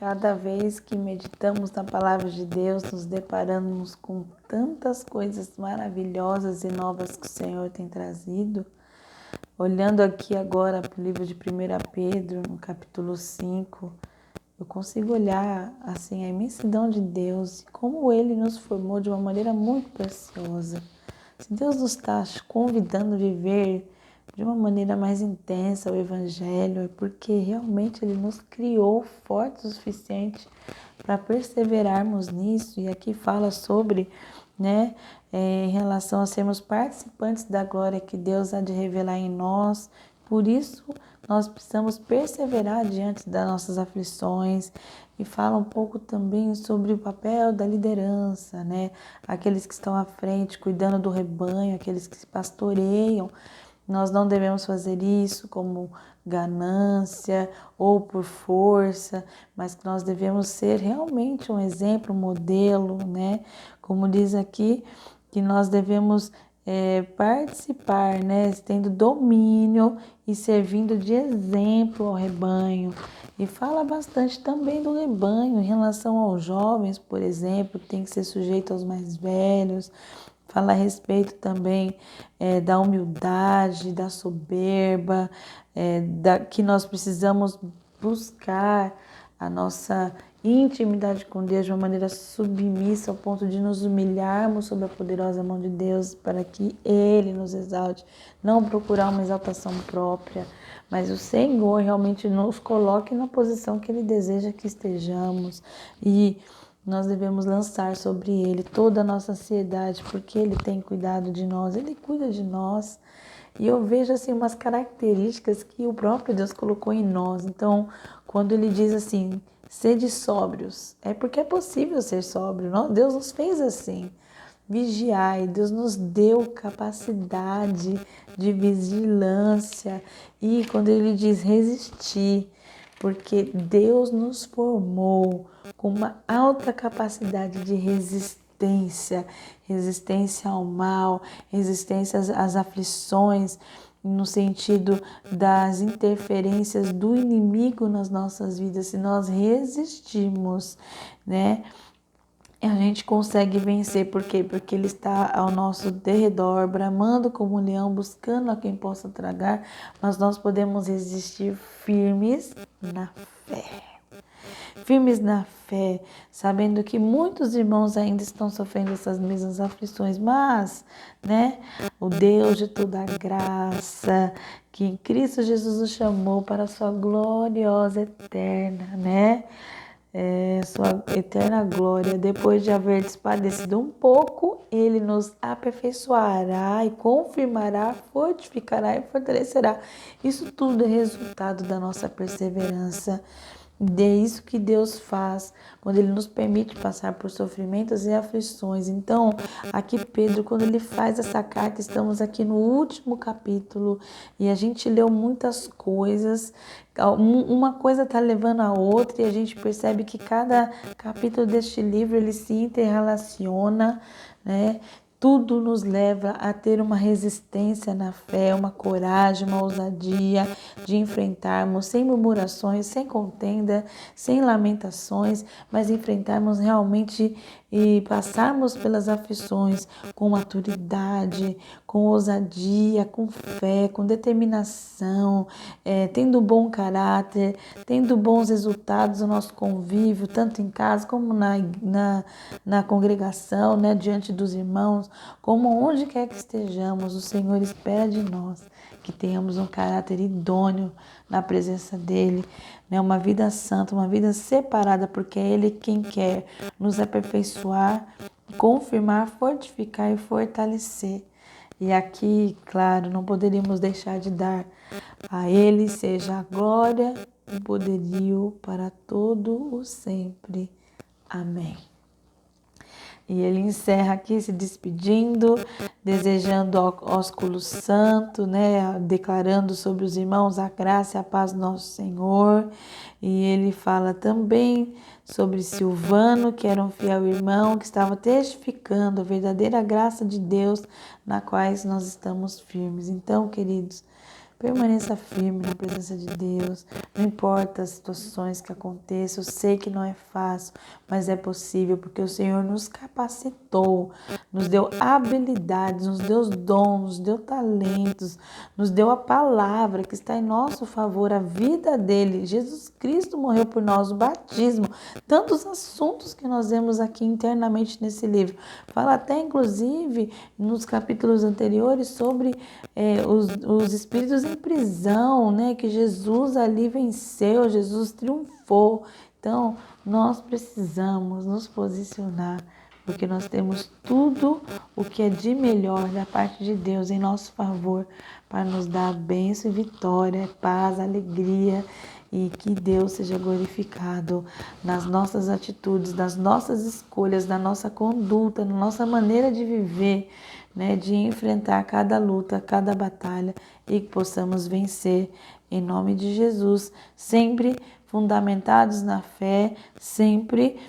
Cada vez que meditamos na palavra de Deus, nos deparamos com tantas coisas maravilhosas e novas que o Senhor tem trazido. Olhando aqui agora para o livro de 1 Pedro, no capítulo 5, eu consigo olhar assim a imensidão de Deus e como Ele nos formou de uma maneira muito preciosa. Se Deus nos está convidando a viver de uma maneira mais intensa o Evangelho, é porque realmente Ele nos criou fortes o suficiente para perseverarmos nisso. E aqui fala sobre, em relação a sermos participantes da glória que Deus há de revelar em nós. Por isso, nós precisamos perseverar diante das nossas aflições. E fala um pouco também sobre o papel da liderança, Aqueles que estão à frente, cuidando do rebanho, aqueles que se pastoreiam. Nós não devemos fazer isso como ganância ou por força, mas que nós devemos ser realmente um exemplo, um modelo, Como diz aqui, que nós devemos participar, tendo domínio e servindo de exemplo ao rebanho. E fala bastante também do rebanho em relação aos jovens, por exemplo, que tem que ser sujeito aos mais velhos. Fala a respeito também da humildade, da soberba, que nós precisamos buscar a nossa intimidade com Deus de uma maneira submissa, ao ponto de nos humilharmos sob a poderosa mão de Deus para que Ele nos exalte. Não procurar uma exaltação própria, mas o Senhor realmente nos coloque na posição que Ele deseja que estejamos. E nós devemos lançar sobre Ele toda a nossa ansiedade, porque Ele tem cuidado de nós, Ele cuida de nós. E eu vejo assim umas características que o próprio Deus colocou em nós. Então, quando Ele diz assim, sede sóbrios, é porque é possível ser sóbrio. Deus nos fez assim. Vigiai, Deus nos deu capacidade de vigilância. E quando Ele diz resistir, porque Deus nos formou com uma alta capacidade de resistência ao mal, resistência às aflições, no sentido das interferências do inimigo nas nossas vidas. Se nós resistirmos, a gente consegue vencer. Por quê? Porque Ele está ao nosso derredor, bramando como um leão, buscando a quem possa tragar, mas nós podemos resistir firmes na fé. Firmes na fé, sabendo que muitos irmãos ainda estão sofrendo essas mesmas aflições, mas, o Deus de toda graça, que em Cristo Jesus nos chamou para a sua gloriosa eterna, sua eterna glória, depois de haver padecido um pouco, Ele nos aperfeiçoará e confirmará, fortificará e fortalecerá. Isso tudo é resultado da nossa perseverança. É isso que Deus faz quando Ele nos permite passar por sofrimentos e aflições. Então, aqui Pedro, quando ele faz essa carta, estamos aqui no último capítulo e a gente leu muitas coisas. Uma coisa está levando a outra e a gente percebe que cada capítulo deste livro ele se interrelaciona, Tudo nos leva a ter uma resistência na fé, uma coragem, uma ousadia de enfrentarmos sem murmurações, sem contenda, sem lamentações, mas enfrentarmos realmente e passarmos pelas aflições com maturidade, com ousadia, com fé, com determinação, tendo bom caráter, tendo bons resultados no nosso convívio, tanto em casa como na congregação, diante dos irmãos, como onde quer que estejamos. O Senhor espera de nós que tenhamos um caráter idôneo na presença dEle, uma vida santa, uma vida separada, porque é Ele quem quer nos aperfeiçoar, confirmar, fortificar e fortalecer. E aqui, claro, não poderíamos deixar de dar a Ele seja a glória, o poderio para todo o sempre. Amém. E ele encerra aqui se despedindo, desejando ósculo santo, declarando sobre os irmãos a graça e a paz do nosso Senhor. E ele fala também sobre Silvano, que era um fiel irmão, que estava testificando a verdadeira graça de Deus, na qual nós estamos firmes. Então, queridos, Permaneça firme na presença de Deus. Não importa as situações que aconteçam. Eu sei que não é fácil, mas é possível porque o Senhor nos capacitou, nos deu habilidades, nos deu dons, nos deu talentos, nos deu a palavra que está em nosso favor, a vida dele. Jesus Cristo morreu por nós, o batismo, tantos assuntos que nós vemos aqui internamente nesse livro. Fala até, inclusive, nos capítulos anteriores sobre os espíritos em prisão, né? Que Jesus ali venceu, Jesus triunfou. Então, nós precisamos nos posicionar, porque nós temos tudo o que é de melhor da parte de Deus em nosso favor, para nos dar bênção e vitória, paz, alegria, e que Deus seja glorificado nas nossas atitudes, nas nossas escolhas, na nossa conduta, na nossa maneira de viver, né, de enfrentar cada luta, cada batalha, e que possamos vencer em nome de Jesus, sempre fundamentados na fé, sempre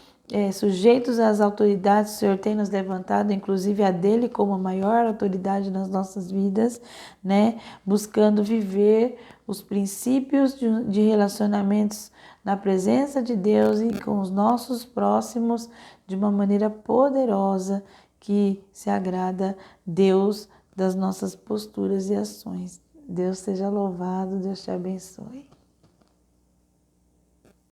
sujeitos às autoridades que o Senhor tem nos levantado, inclusive a dele como a maior autoridade nas nossas vidas, né? Buscando viver os princípios de relacionamentos na presença de Deus e com os nossos próximos de uma maneira poderosa que se agrada Deus das nossas posturas e ações. Deus seja louvado, Deus te abençoe.